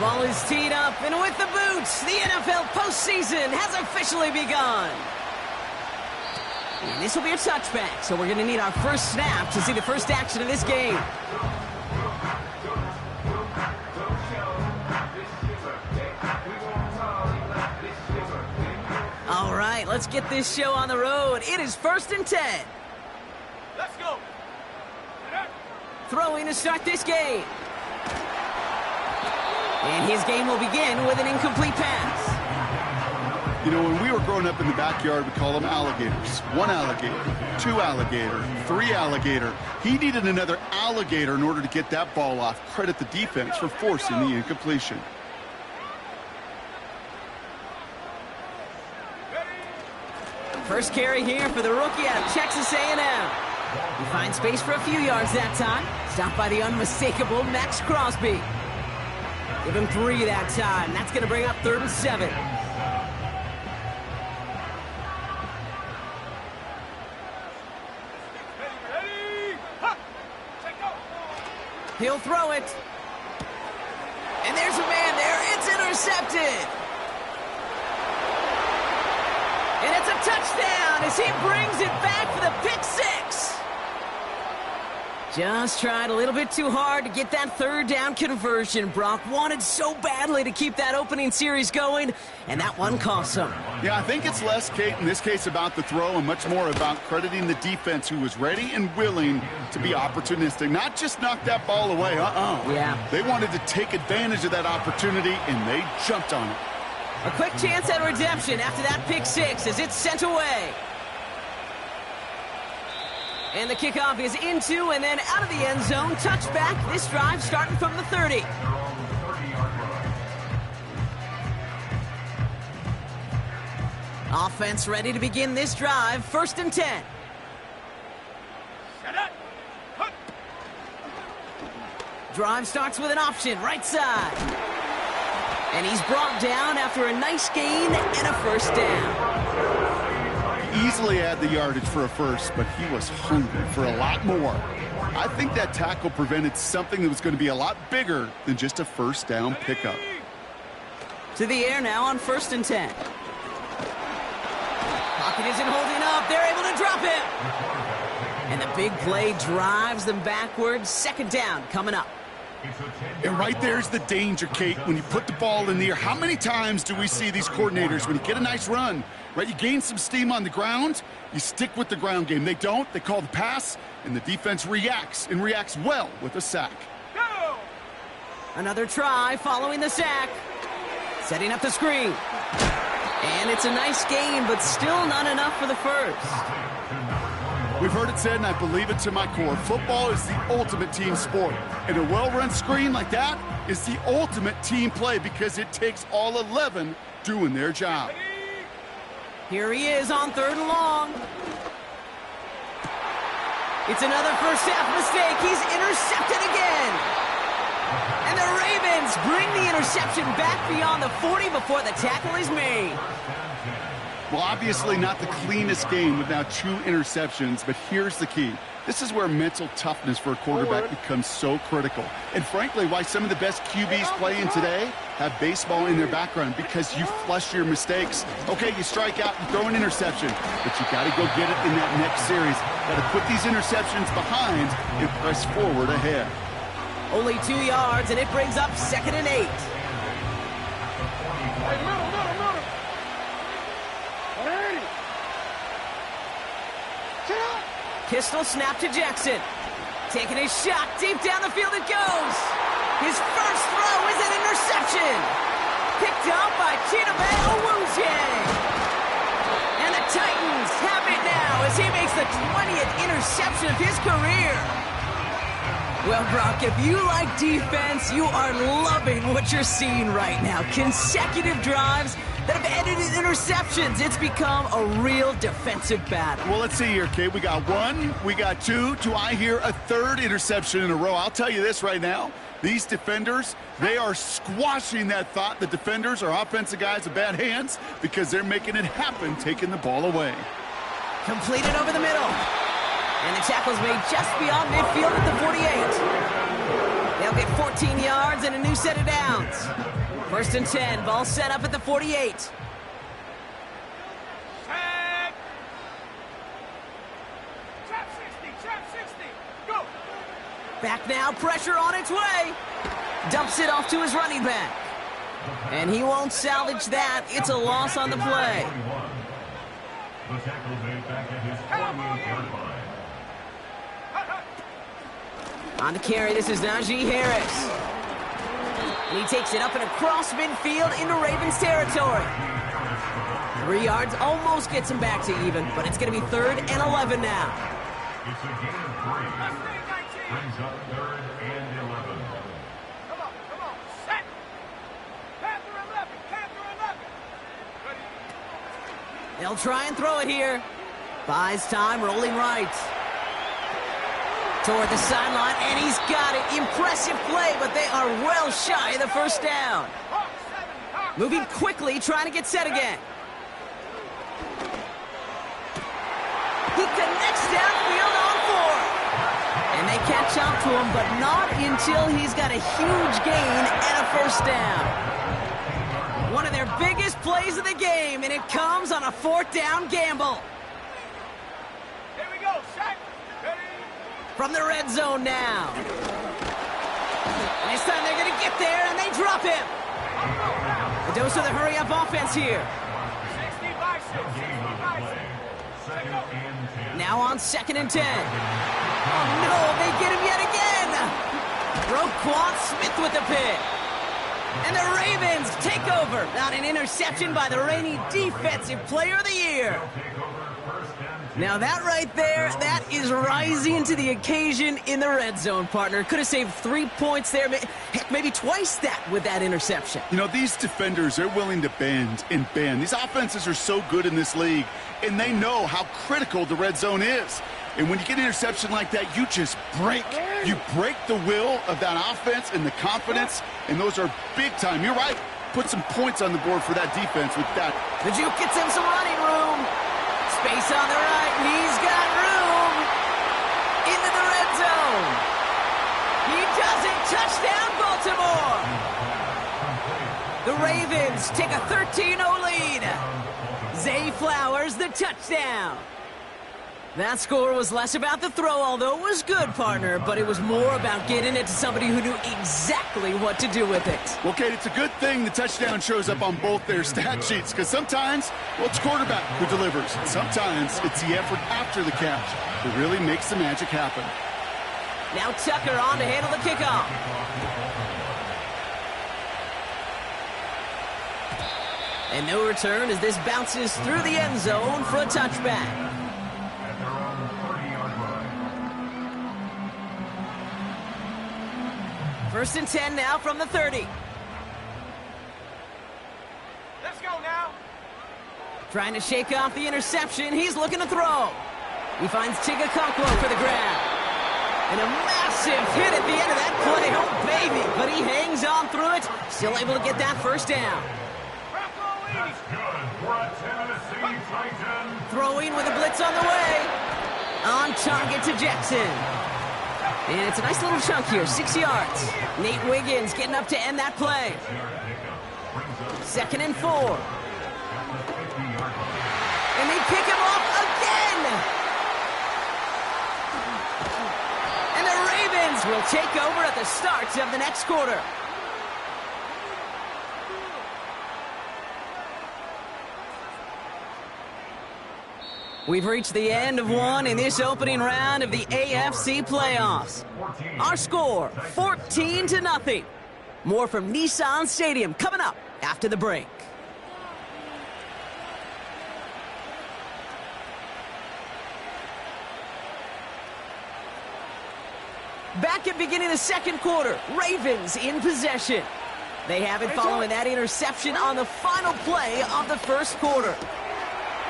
Ball is teed up, and with the boots, the NFL postseason has officially begun. And this will be a touchback, so we're going to need our first snap to see the first action of this game. All right, let's get this show on the road. It is 1st and 10. Let's go. Throwing to start this game. And his game will begin with an incomplete pass. You know, when we were growing up in the backyard, we call them alligators. 1 alligator, 2 alligator, 3 alligator. He needed another alligator in order to get that ball off. Credit the defense for forcing the incompletion. First carry here for the rookie out of Texas A&M. He finds space for a few yards that time. Stopped by the unmistakable Max Crosby. Give him 3 that time. That's going to bring up 3rd and 7. He'll throw it. And there's a man there. It's intercepted. And it's a touchdown as he brings it back for the pick 6. Just tried a little bit too hard to get that 3rd down conversion. Brock wanted so badly to keep that opening series going, and that one cost him. Yeah, I think it's less, Kate, in this case about the throw and much more about crediting the defense who was ready and willing to be opportunistic. Not just knock that ball away, Yeah. They wanted to take advantage of that opportunity, and they jumped on it. A quick chance at redemption after that pick 6 as it's sent away. And the kickoff is into and then out of the end zone. Touchback. This drive starting from the 30. Offense ready to begin this drive. 1st and 10. Drive starts with an option. Right side. And he's brought down after a nice gain and a 1st down. Easily had the yardage for a first, but he was hungry for a lot more. I think that tackle prevented something that was going to be a lot bigger than just a 1st down pickup. To the air now on 1st and 10. Pocket isn't holding up. They're able to drop him. And the big play drives them backwards. 2nd down coming up. And right there's the danger, Kate, when you put the ball in the air. How many times do we see these coordinators, when you get a nice run, right, you gain some steam on the ground, you stick with the ground game. They don't. They call the pass, and the defense reacts, and reacts well with a sack. Go! Another try following the sack. Setting up the screen. And it's a nice game, but still not enough for the first. We've heard it said, and I believe it to my core, football is the ultimate team sport. And a well-run screen like that is the ultimate team play because it takes all 11 doing their job. Here he is on 3rd and long. It's another first half mistake. He's intercepted again. And the Ravens bring the interception back beyond the 40 before the tackle is made. Well, obviously not the cleanest game with now 2 interceptions, but here's the key. This is where mental toughness for a quarterback becomes so critical. And frankly, why some of the best QBs playing today have baseball in their background, because you flush your mistakes. Okay, you strike out, you throw an interception, but you got to go get it in that next series. Got to put these interceptions behind and press forward ahead. Only 2 yards, and it brings up 2nd and 8. Pistol snap to Jackson. Taking a shot deep down the field it goes. His first throw is an interception. Picked up by Chidobe Awuzie. And the Titans have it now as he makes the 20th interception of his career. Well, Brock, if you like defense, you are loving what you're seeing right now. Consecutive drives that have ended in interceptions. It's become a real defensive battle. Well, let's see here, Kate. We got 1, we got 2. Do I hear a 3rd interception in a row? I'll tell you this right now. These defenders, they are squashing that thought. The defenders are offensive guys with bad hands because they're making it happen, taking the ball away. Completed over the middle. And the tackle's made just beyond midfield at the 48. They'll They'll get 14 yards and a new set of downs. 1st and 10, ball set up at the 48. Set. Trap 60, go! Back now, pressure on its way. Dumps it off to his running back. And he won't salvage that. It's a loss on the play. The tackle made back at his 48-yard line. On the carry, this is Najee Harris. And he takes it up and across midfield into Ravens territory. 3 yards almost gets him back to even, but it's going to be 3rd and 11 now. It's a gain of 3. Brings up 3rd and 11. Come on, set! Panther 11! Ready? They'll try and throw it here. Buys time, rolling right. Toward the sideline, and he's got it. Impressive play, but they are well shy of the first down. Moving quickly, trying to get set again. He connects downfield on 4. And they catch up to him, but not until he's got a huge gain and a first down. One of their biggest plays of the game, and it comes on a 4th down gamble. Here we go, set! Ready? From the red zone now. And this time they're going to get there, and they drop him. A dose of the hurry-up offense here. 60 by 6, 60 by 6. Now on 2nd and 10. Oh, no, they get him yet again. Roquan Smith with the pick. And the Ravens take over. Not an interception by the reigning Defensive Player of the Year. Now that right there, that is rising to the occasion in the red zone, partner. Could have saved 3 points there. Heck, maybe twice that with that interception. You know, these defenders, they're willing to bend and bend. These offenses are so good in this league, and they know how critical the red zone is. And when you get an interception like that, you just break. You break the will of that offense and the confidence, and those are big time. You're right. Put some points on the board for that defense with that. The Juke gets him some running room. Space on the right. He's got room. Into the red zone. He does it. Touchdown, Baltimore. The Ravens take a 13-0 lead. Zay Flowers, the touchdown. That score was less about the throw, although it was good, partner, but it was more about getting it to somebody who knew exactly what to do with it. Well, Kate, it's a good thing the touchdown shows up on both their stat sheets, because sometimes, well, it's quarterback who delivers. Sometimes it's the effort after the catch that really makes the magic happen. Now Tucker on to handle the kickoff. And no return as this bounces through the end zone for a touchback. 1st and 10 now from the 30. Let's go now. Trying to shake off the interception. He's looking to throw. He finds Tigakonkwo for the grab. And a massive hit at the end of that play. Oh, baby. But he hangs on through it. Still able to get that first down. That's good for a Tennessee Titan. Throwing with a blitz on the way. On target to Jackson. And it's a nice little chunk here, 6 yards. Nate Wiggins getting up to end that play. 2nd and 4. And they pick him off again. And the Ravens will take over at the start of the next quarter. We've reached the end of one in this opening round of the AFC playoffs. Our score, 14-0. More from Nissan Stadium coming up after the break. Back at beginning of the second quarter, Ravens in possession. They have it following that interception on the final play of the first quarter.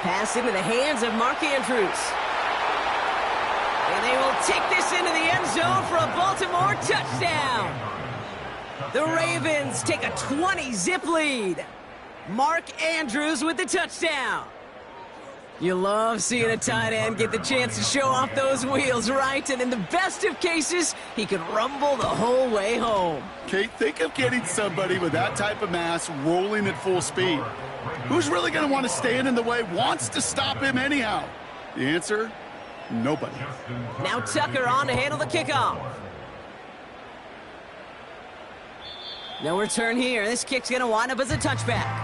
Pass into the hands of Mark Andrews. And they will take this into the end zone for a Baltimore touchdown. The Ravens take a 20-zip lead. Mark Andrews with the touchdown. You love seeing a tight end get the chance to show off those wheels, right? And in the best of cases, he could rumble the whole way home. Kate, think of getting somebody with that type of mass rolling at full speed. Who's really going to want to stand in the way, wants to stop him anyhow? The answer, nobody. Now Tucker on to handle the kickoff. No return here. This kick's going to wind up as a touchback.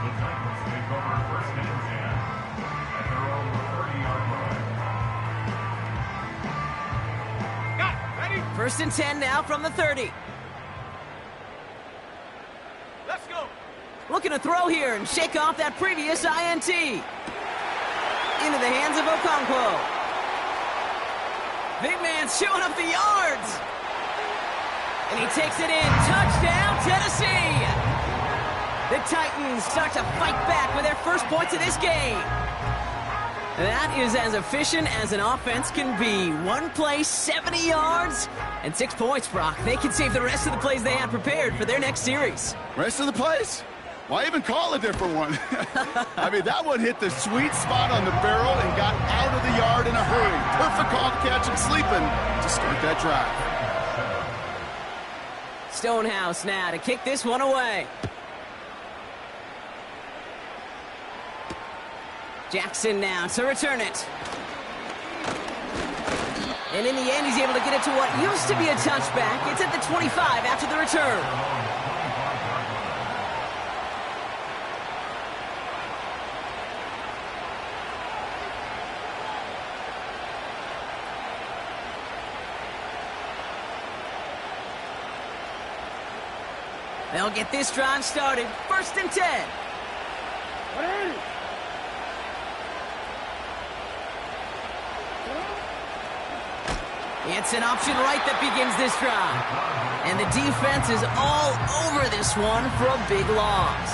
First and 10 now from the 30. Let's go. Looking to throw here and shake off that previous INT. Into the hands of Okonkwo. Big man's showing up the yards. And he takes it in. Touchdown, Tennessee. The Titans start to fight back with their first points of this game. That is as efficient as an offense can be. One play, 70 yards, and 6 points, Brock. They can save the rest of the plays they had prepared for their next series. Rest of the plays? Why even call a different one? I mean, that one hit the sweet spot on the barrel and got out of the yard in a hurry. Perfect call to catch him sleeping to start that drive. Stonehouse now to kick this one away. Jackson now to return it. And in the end, he's able to get it to what used to be a touchback. It's at the 25 after the return. They'll get this drive started. First and 10. It's an option right that begins this drive. And the defense is all over this one for a big loss.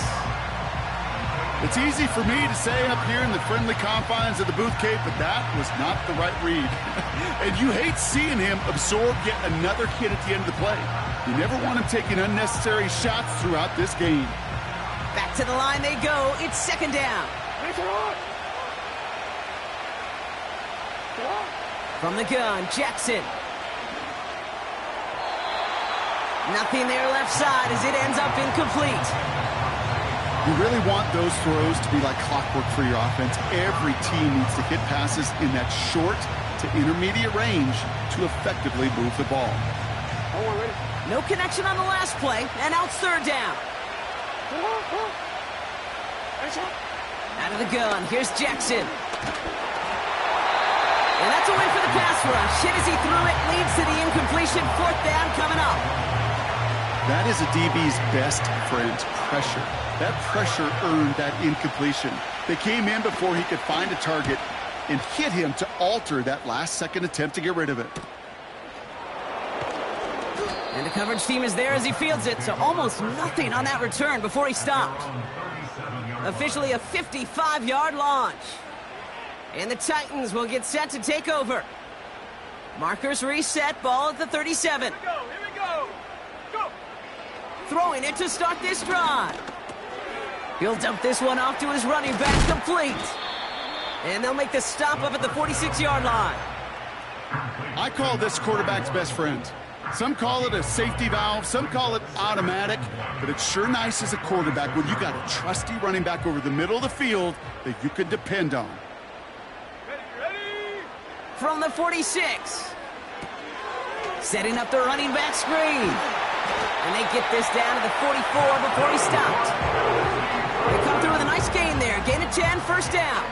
It's easy for me to say up here in the friendly confines of the Booth Cape, but that was not the right read. And you hate seeing him absorb yet another hit at the end of the play. You never want him taking unnecessary shots throughout this game. Back to the line they go. It's second down. From the gun, Jackson. Nothing there left side as it ends up incomplete. You really want those throws to be like clockwork for your offense. Every team needs to hit passes in that short to intermediate range to effectively move the ball. No connection on the last play, and out third down. Out of the gun, here's Jackson. And that's a win for the pass rush. Hit as he threw it, leads to the incompletion. Fourth down coming up. That is a DB's best friend, pressure. That pressure earned that incompletion. They came in before he could find a target and hit him to alter that last-second attempt to get rid of it. And the coverage team is there as he fields it, so almost nothing on that return before he stopped. Officially a 55-yard launch. And the Titans will get set to take over. Markers reset, ball at the 37. Here we go. Go. Throwing it to start this drive. He'll dump this one off to his running back, complete. And they'll make the stop up at the 46-yard line. I call this quarterback's best friend. Some call it a safety valve, some call it automatic, but it's sure nice as a quarterback when you got a trusty running back over the middle of the field that you can depend on. Ready. From the 46. Setting up the running back screen. And they get this down to the 44 before he stopped. They come through with a nice gain there. Gain of 10, first down.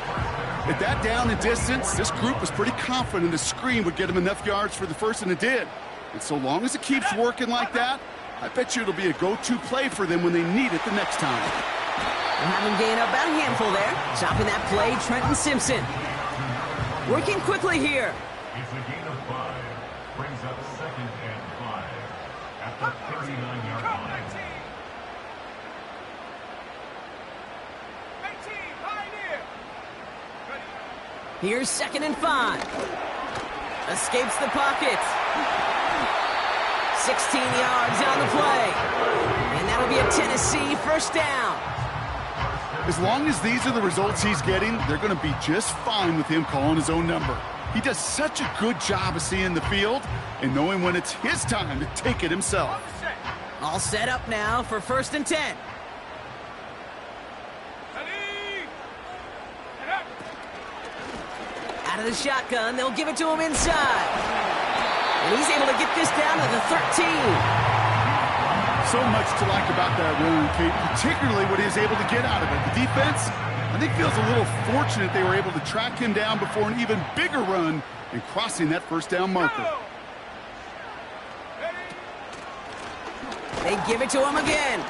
At that down and distance, this group was pretty confident the screen would get him enough yards for the first, and it did. And so long as it keeps working like that, I bet you it'll be a go-to play for them when they need it the next time. We'll have him gain up about a handful there. Chopping that play, Trenton Simpson. Working quickly here. It's a gain of 5. Brings up second and 5 at the 39-yard line. 18, Pioneer. Ready. Here's second and 5. Escapes the pocket. 16 yards on the play. And that'll be a Tennessee first down. As long as these are the results he's getting, they're going to be just fine with him calling his own number. He does such a good job of seeing the field and knowing when it's his time to take it himself. All set up now for 1st and 10. Out of the shotgun, they'll give it to him inside. And he's able to get this down to the 13. So much to like about that run, Kate, particularly what he was able to get out of it. The defense, I think, feels a little fortunate they were able to track him down before an even bigger run and crossing that 1st down marker. They give it to him again.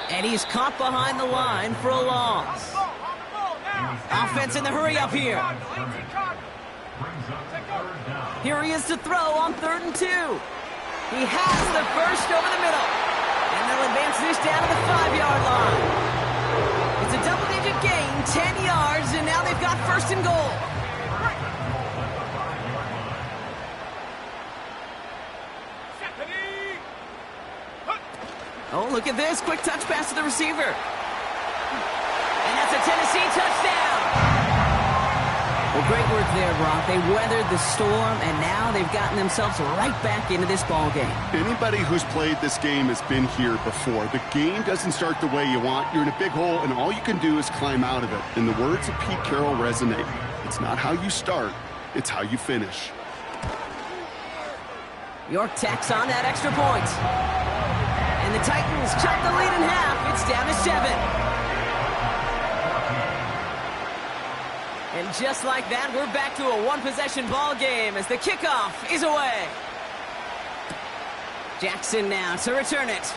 And he's caught behind the line for a loss. Offense in the hurry up here. Here he is to throw on 3rd and 2. He has the first over the middle. And they'll advance this down to the 5-yard line. It's a double-digit gain, 10 yards, and now they've got 1st and goal. Oh, look at this. Quick touch pass to the receiver. And that's a Tennessee touchdown. Well, great work there, Brock. They weathered the storm, and now they've gotten themselves right back into this ball game. Anybody who's played this game has been here before. The game doesn't start the way you want. You're in a big hole, and all you can do is climb out of it. And the words of Pete Carroll resonate. It's not how you start, it's how you finish. York tacks on that extra point. And the Titans cut the lead in half. It's down to 7. And just like that, we're back to a one-possession ball game as the kickoff is away. Jackson now to return it.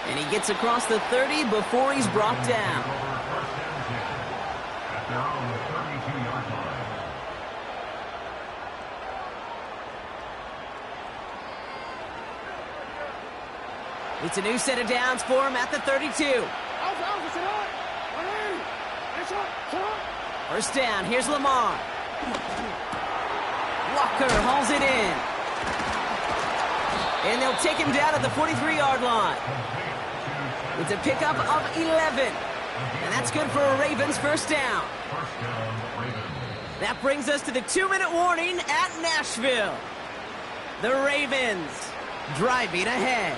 And he gets across the 30 before he's brought down. At their own 32-yard line. It's a new set of downs for him at the 32. 1st down, here's Lamar. Walker hauls it in. And they'll take him down at the 43-yard line. It's a pickup of 11. And that's good for a Ravens 1st down. That brings us to the 2-minute warning at Nashville. The Ravens driving ahead.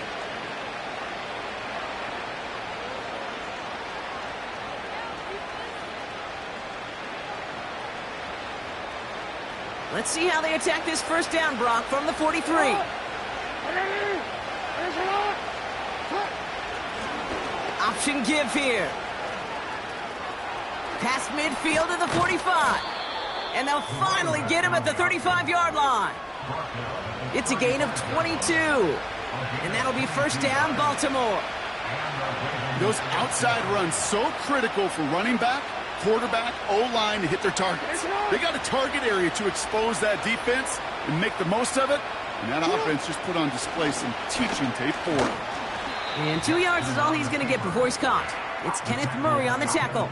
Let's see how they attack this 1st down, Brock, from the 43. Option give here. Past midfield to the 45. And they'll finally get him at the 35-yard line. It's a gain of 22. And that'll be 1st down, Baltimore. Those outside runs so critical for running back, quarterback, O-line to hit their targets. They got a target area to expose that defense and make the most of it. And that offense just put on display some teaching tape for him. And 2 yards is all he's going to get before he's caught. It's Kenneth Murray on the tackle.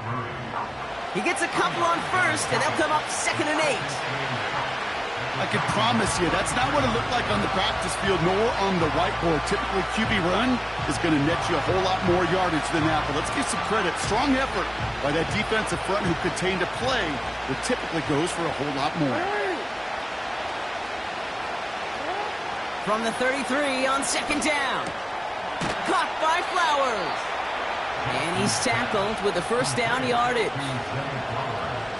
He gets a couple on 1st, and they'll come up 2nd and 8. I can promise you, that's not what it looked like on the practice field, nor on the whiteboard. Typically, QB run is going to net you a whole lot more yardage than that. But let's give some credit. Strong effort by that defensive front who contained a play that typically goes for a whole lot more. From the 33 on 2nd down. Caught by Flowers. And he's tackled with the 1st down yardage.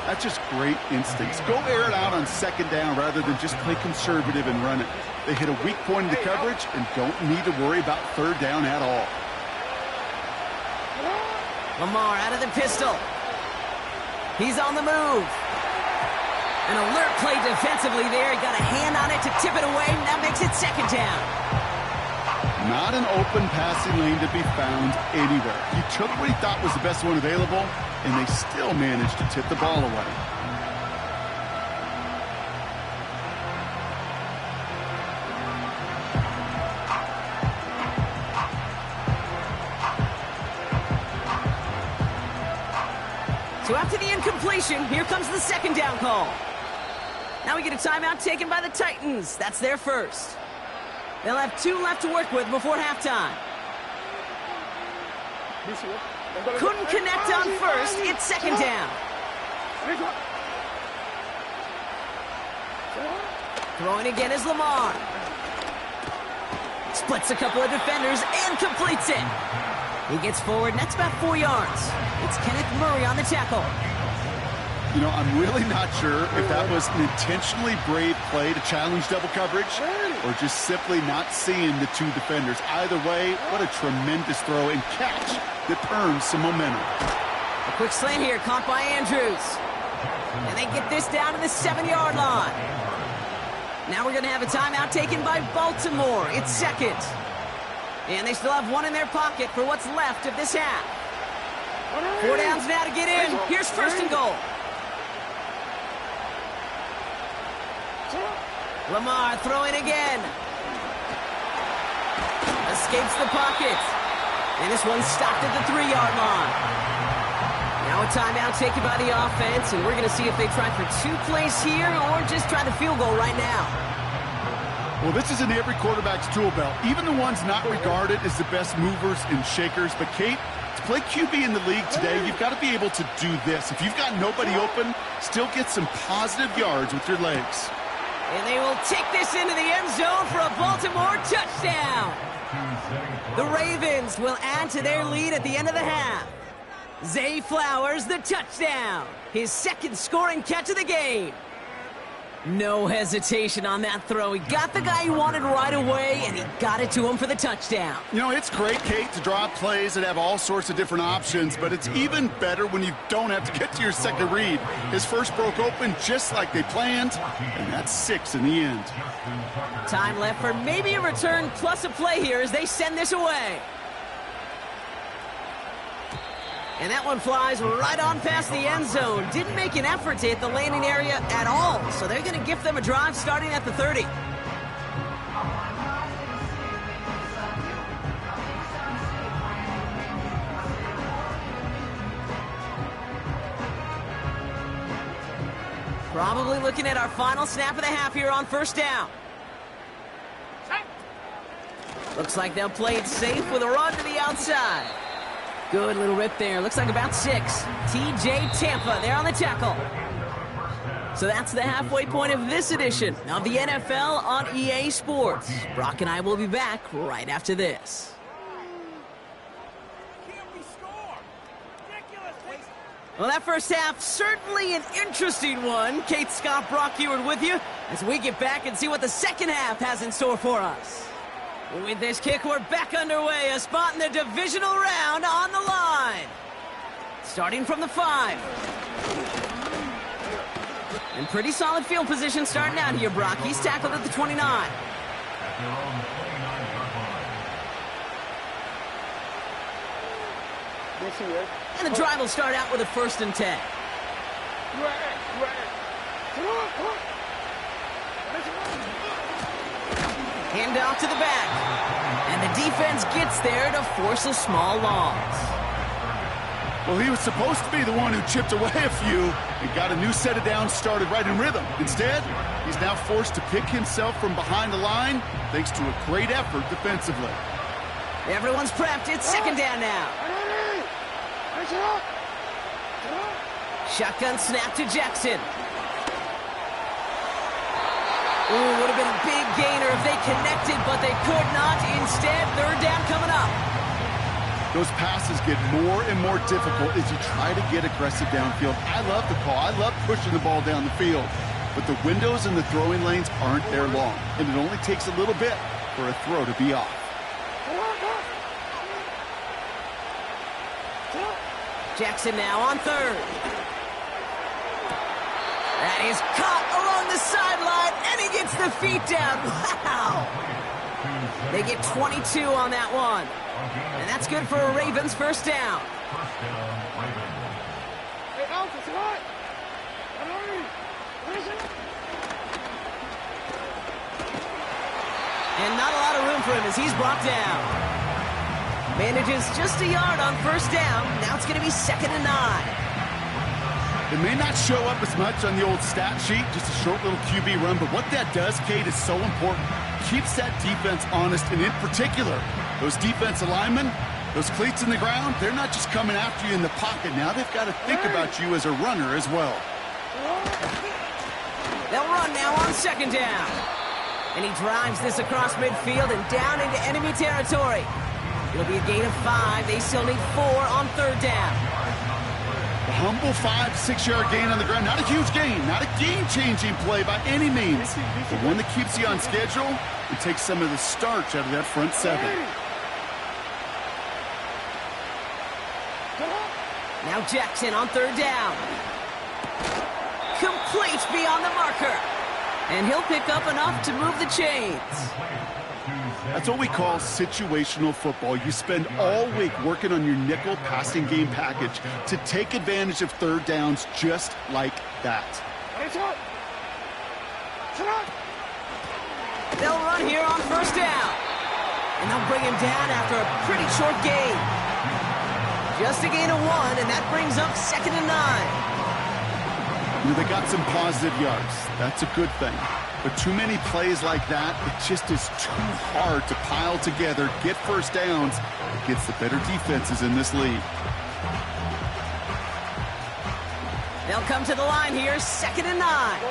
That's just great instincts. Go air it out on 2nd down rather than just play conservative and run it. They hit a weak point in the coverage and don't need to worry about 3rd down at all. Lamar out of the pistol. He's on the move. An alert play defensively there. He got a hand on it to tip it away. That makes it 2nd down. Not an open passing lane to be found anywhere. He took what he thought was the best one available, and they still managed to tip the ball away. So after the incompletion, here comes the 2nd down call. Now we get a timeout taken by the Titans. That's their 1st. They'll have 2 left to work with before halftime. Couldn't connect on first. It's second down. Throwing again is Lamar. Splits a couple of defenders and completes it. He gets forward, and that's about 4 yards. It's Kenneth Murray on the tackle. You know, I'm really not sure if that was an intentionally brave play to challenge double coverage or just simply not seeing the two defenders. Either way, what a tremendous throw and catch that earns some momentum. A quick slant here, caught by Andrews. And they get this down to the 7-yard line. Now we're going to have a timeout taken by Baltimore. It's second. And they still have one in their pocket for what's left of this half. 4 downs now to get in. Here's first and goal. Lamar throwing again. Escapes the pocket. And this one's stopped at the 3-yard line. Now a timeout taken by the offense, and we're going to see if they try for 2 plays here or just try the field goal right now. Well, this is in every quarterback's tool belt, even the ones not regarded as the best movers and shakers. But, Kate, to play QB in the league today, you've got to be able to do this. If you've got nobody open, still get some positive yards with your legs. And they will take this into the end zone for a Baltimore touchdown. The Ravens will add to their lead at the end of the half. Zay Flowers, the touchdown. His second scoring catch of the game. No hesitation on that throw. He got the guy he wanted right away, and he got it to him for the touchdown. You know, it's great, Kate, to draw up plays that have all sorts of different options, but it's even better when you don't have to get to your second read. His first broke open just like they planned, and that's 6 in the end. Time left for maybe a return plus a play here as they send this away. And that one flies right on past the end zone. Didn't make an effort to hit the landing area at all. So they're going to gift them a drive starting at the 30. Probably looking at our final snap of the half here on first down. Looks like they'll play it safe with a run to the outside. Good little rip there. Looks like about 6. TJ Tampa there on the tackle. So that's the halfway point of this edition of the NFL on EA Sports. Brock and I will be back right after this. Well, that first half, certainly an interesting one. Kate, Scott, Brock Ewart with you as we get back and see what the second half has in store for us. With this kick, we're back underway. A spot in the divisional round on the line. Starting from the 5. And pretty solid field position starting out here, Brock. He's tackled at the 29. And the drive will start out with a 1st and 10. Hand off to the back. And the defense gets there to force a small loss. Well, he was supposed to be the one who chipped away a few and got a new set of downs started right in rhythm. Instead, he's now forced to pick himself from behind the line thanks to a great effort defensively. Everyone's prepped. It's second down now. Shotgun snap to Jackson. Ooh, would have been a big gainer if they connected, but they could not. Instead, third down coming up. Those passes get more and more difficult as you try to get aggressive downfield. I love the call. I love pushing the ball down the field. But the windows in the throwing lanes aren't there long, and it only takes a little bit for a throw to be off. Jackson now on 3rd. That is caught along the sideline, and he gets the feet down. Wow! They get 22 on that one. And that's good for a Ravens first down. And not a lot of room for him as he's brought down. Manages just a yard on first down. Now it's going to be 2nd and 9. It may not show up as much on the old stat sheet, just a short little QB run, but what that does, Kate, is so important. Keeps that defense honest, and in particular, those defensive linemen, Those cleats in the ground, they're not just coming after you in the pocket. Now they've got to think about you as a runner as well. They'll run now on second down. And he drives this across midfield and down into enemy territory. It'll be a gain of 5. They still need 4 on third down. A humble 5-6-yard gain on the ground. Not a huge gain, not a game-changing play by any means, but one that keeps you on schedule and takes some of the starch out of that front 7. Now Jackson on third down. Complete beyond the marker. And he'll pick up enough to move the chains. That's what we call situational football. You spend all week working on your nickel passing game package to take advantage of third downs just like that. They'll run here on first down. And they'll bring him down after a pretty short gain. Just a gain of 1, and that brings up 2nd and 9. They got some positive yards. That's a good thing. But too many plays like that, it just is too hard to pile together, get first downs against the better defenses in this league. They'll come to the line here, 2nd and 9.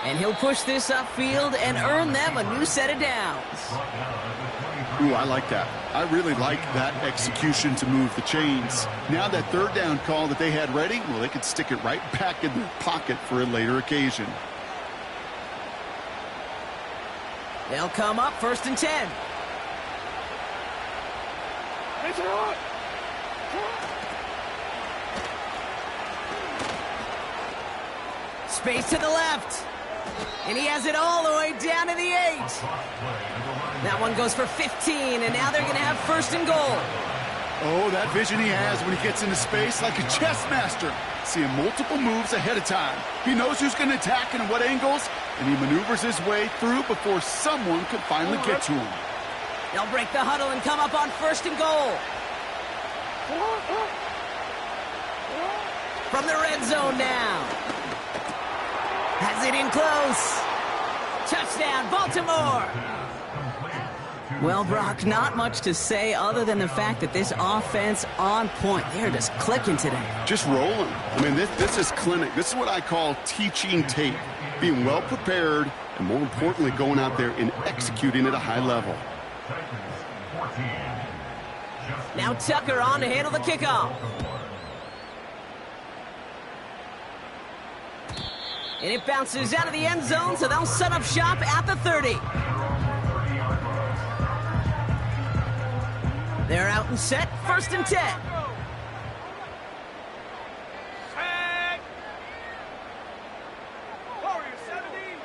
And he'll push this upfield and earn them a new set of downs. Ooh, I like that. I really like that execution to move the chains. Now that third down call that they had ready, well, they could stick it right back in their pocket for a later occasion. They'll come up 1st and 10. Space to the left. And he has it all the way down to the 8. That one goes for 15, and now they're going to have 1st and goal. Oh, that vision he has when he gets into space like a chess master. Seeing multiple moves ahead of time. He knows who's going to attack and what angles, and he maneuvers his way through before someone could finally get to him. They'll break the huddle and come up on 1st and goal. From the red zone now. Has it in close. Touchdown, Baltimore. Well, Brock, not much to say other than the fact that this offense on point. They're just clicking today. Just rolling. I mean, this is clinic. This is what I call teaching tape. Being well prepared, and more importantly, going out there and executing at a high level. Now Tucker on to handle the kickoff. And it bounces out of the end zone, so they'll set up shop at the 30. They're out and set, 1st and 10. Set. Warrior 70.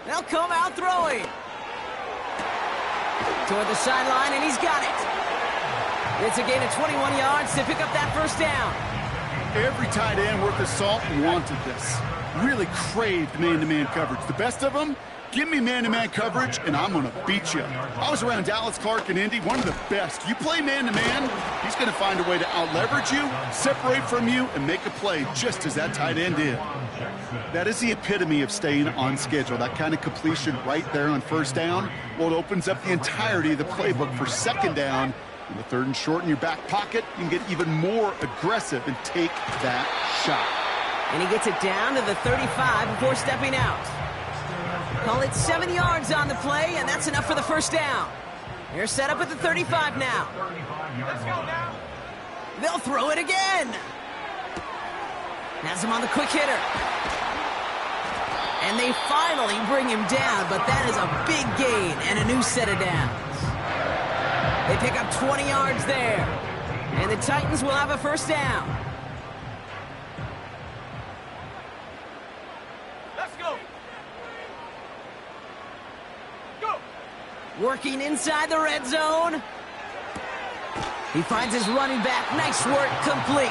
They'll come out throwing. Toward the sideline, and he's got it. It's a gain of 21 yards to pick up that 1st down. Every tight end worth his salt wanted this. Really craved man-to-man coverage. The best of them, give me man-to-man coverage, and I'm going to beat you. I was around Dallas Clark and Indy, one of the best. You play man-to-man, he's going to find a way to out-leverage you, separate from you, and make a play just as that tight end did. That is the epitome of staying on schedule. That kind of completion right there on 1st down, well, it opens up the entirety of the playbook for 2nd down. In the 3rd and short in your back pocket, you can get even more aggressive and take that shot. And he gets it down to the 35 before stepping out. Call it 7 yards on the play, and that's enough for the 1st down. They're set up at the 35 now. Let's go now. They'll throw it again. Has him on the quick hitter. And they finally bring him down, but that is a big gain and a new set of downs. They pick up 20 yards there. And the Titans will have a 1st down. Let's go. Go. Working inside the red zone. He finds his running back. Nice work, complete.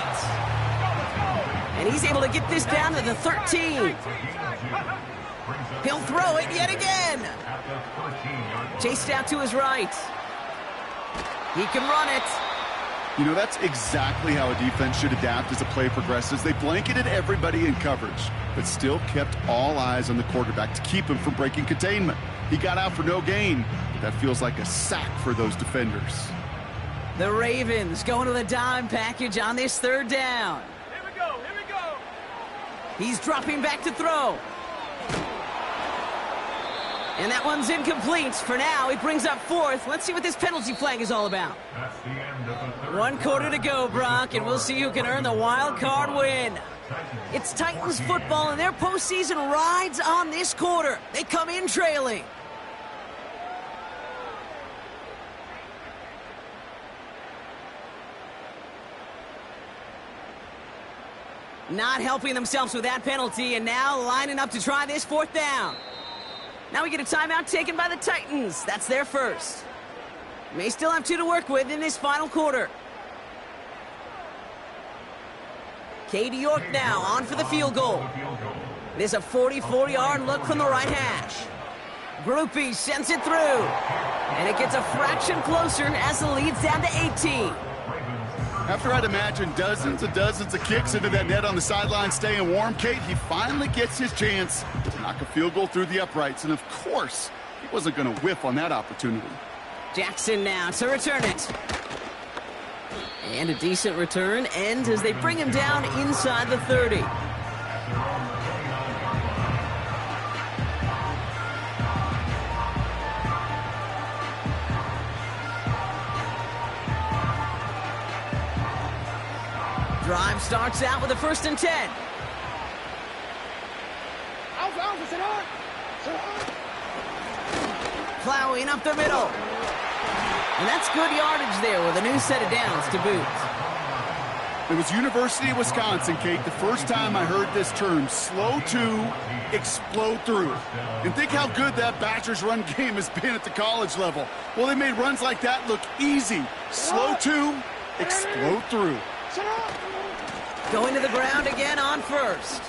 And he's able to get this down to the 13. He'll throw it yet again. Chased out to his right. He can run it. You know, that's exactly how a defense should adapt as the play progresses. They blanketed everybody in coverage, but still kept all eyes on the quarterback to keep him from breaking containment. He got out for no gain, but that feels like a sack for those defenders. The Ravens going to the dime package on this third down. Here we go, here we go. He's dropping back to throw. And that one's incomplete. For now, he brings up fourth. Let's see what this penalty flag is all about. That's the end of the third. 1 quarter to go, Brock, and we'll see who can earn the wild card win. It's Titans football, and their postseason rides on this quarter. They come in trailing. Not helping themselves with that penalty, and now lining up to try this fourth down. Now we get a timeout taken by the Titans. That's their first. May still have 2 to work with in this final quarter. Katie York now on for the field goal. It is a 44-yard look from the right hash. Groupie sends it through. And it gets a fraction closer as the lead's down to 18. After I'd imagine dozens and dozens of kicks into that net on the sideline staying warm, Kate, he finally gets his chance to knock a field goal through the uprights. And of course, he wasn't going to whiff on that opportunity. Jackson now to return it. And a decent return ends as they bring him down inside the 30. Drive starts out with a 1st and 10. Plowing up the middle. And that's good yardage there with a new set of downs to boot. It was University of Wisconsin, Kate, the first time I heard this term, slow to explode through. And think how good that Badgers run game has been at the college level. Well, they made runs like that look easy. Slow to explode through. Going to the ground again on first.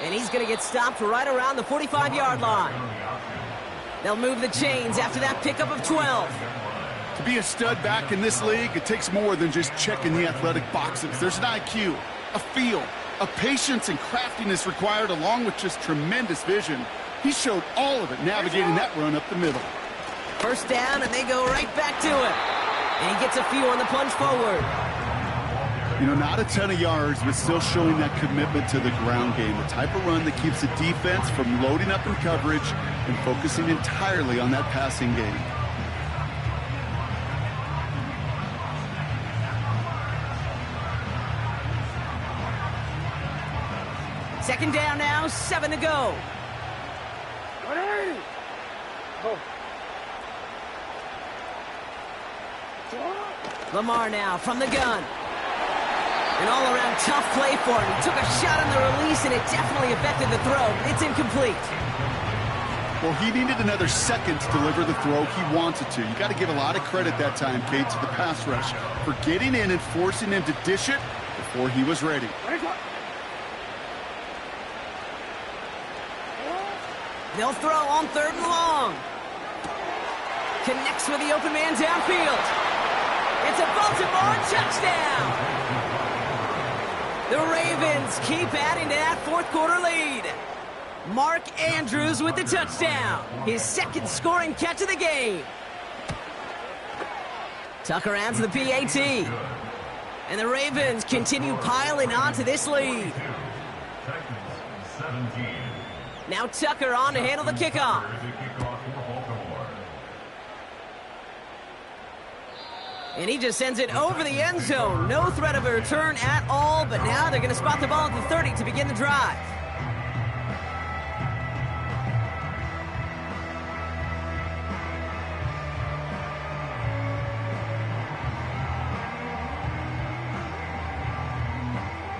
And he's going to get stopped right around the 45-yard line. They'll move the chains after that pickup of 12. To be a stud back in this league, it takes more than just checking the athletic boxes. There's an IQ, a feel, a patience and craftiness required along with just tremendous vision. He showed all of it navigating that run up the middle. First down, and they go right back to him. And he gets a few on the plunge forward. You know, not a ton of yards, but still showing that commitment to the ground game. The type of run that keeps the defense from loading up in coverage and focusing entirely on that passing game. Second down now, 7 to go. Lamar now from the gun. An all-around tough play for him. He took a shot on the release, and it definitely affected the throw. It's incomplete. Well, he needed another second to deliver the throw he wanted to. You got to give a lot of credit that time, Kate, to the pass rush for getting in and forcing him to dish it before he was ready. They'll throw on 3rd and long. Connects with the open man downfield. It's a Baltimore touchdown. The Ravens keep adding to that 4th quarter lead. Mark Andrews with the touchdown. His 2nd scoring catch of the game. Tucker adds the PAT. And the Ravens continue piling on to this lead. Now Tucker on to handle the kickoff. And he just sends it over the end zone. No threat of a return at all, but now they're going to spot the ball at the 30 to begin the drive.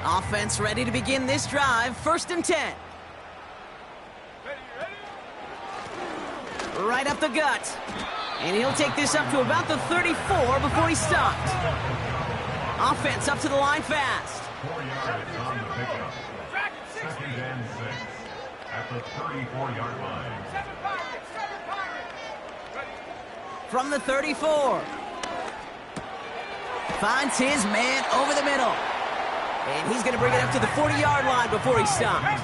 Offense ready to begin this drive. 1st and 10. Right up the gut. And he'll take this up to about the 34 before he's stopped. Offense up to the line fast. 4 yards on the pickup. 2nd and 6 at the 34-yard line. From the 34. Finds his man over the middle. And he's going to bring it up to the 40-yard line before he stops.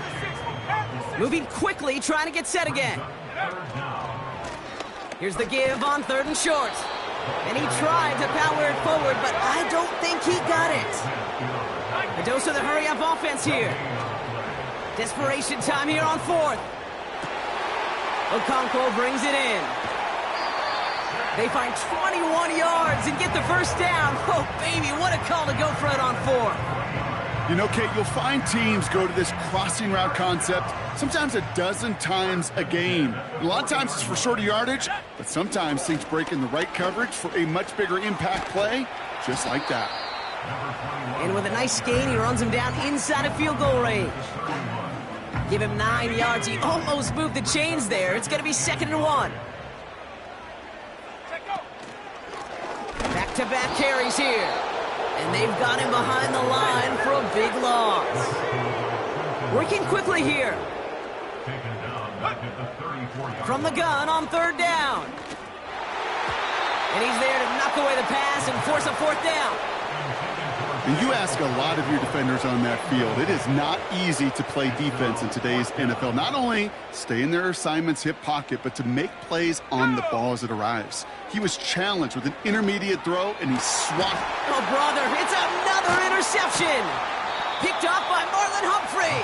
Moving quickly, trying to get set again. Here's the give on 3rd and short. And he tried to power it forward, but I don't think he got it. A dose of the hurry-up offense here. Desperation time here on 4th. Okonkwo brings it in. They find 21 yards and get the first down. Oh, baby, what a call to go for it on 4th. You know, Kate, you'll find teams go to this crossing route concept sometimes a dozen times a game. A lot of times it's for shorter yardage, but sometimes things break in the right coverage for a much bigger impact play, just like that. And with a nice gain, he runs him down inside of field goal range. Give him 9 yards. He almost moved the chains there. It's going to be 2nd and 1. Back-to-back carries here. And they've got him behind the line for a big loss. Working quickly here. From the gun on 3rd down. And he's there to knock away the pass and force a 4th down. And you ask a lot of your defenders on that field. It is not easy to play defense in today's NFL. Not only stay in their assignment's hip pocket, but to make plays on the ball as it arrives. He was challenged with an intermediate throw, and he swatted. Oh, brother, it's another interception. Picked off by Marlon Humphrey.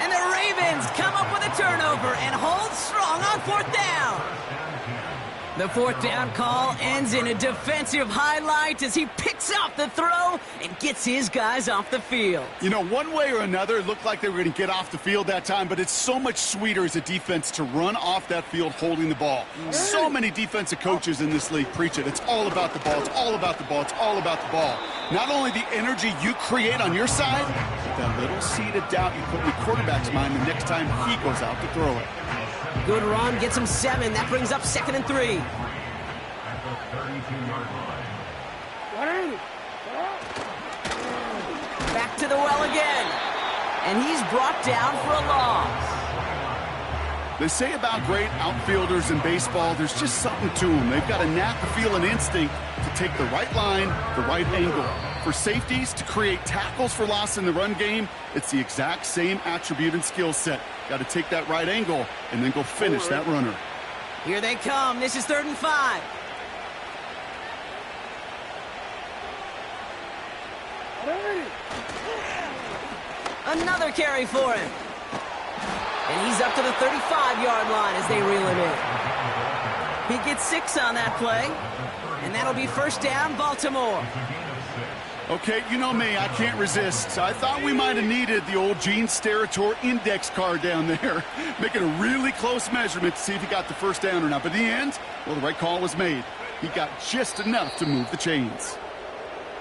And the Ravens come up with a turnover and hold strong on 4th down. The 4th down call ends in a defensive highlight as he picks up the throw and gets his guys off the field. You know, one way or another, it looked like they were going to get off the field that time, but it's so much sweeter as a defense to run off that field holding the ball. So many defensive coaches in this league preach it. It's all about the ball. It's all about the ball. It's all about the ball. Not only the energy you create on your side, but that little seed of doubt you put in the quarterback's mind the next time he goes out to throw it. Good run, gets him 7. That brings up 2nd and 3. Back to the well again. And he's brought down for a loss. They say about great outfielders in baseball, there's just something to them. They've got a knack, a feel, an instinct to take the right line, the right angle. For safeties, to create tackles for loss in the run game, it's the exact same attribute and skill set. Got to take that right angle and then go finish that runner. Here they come. This is 3rd and 5. Another carry for him. And he's up to the 35-yard line as they reel him in. He gets 6 on that play. And that'll be 1st down, Baltimore. Okay, you know me, I can't resist. I thought we might have needed the old Gene Steratore index card down there, making a really close measurement to see if he got the 1st down or not. But in the end, well, the right call was made. He got just enough to move the chains.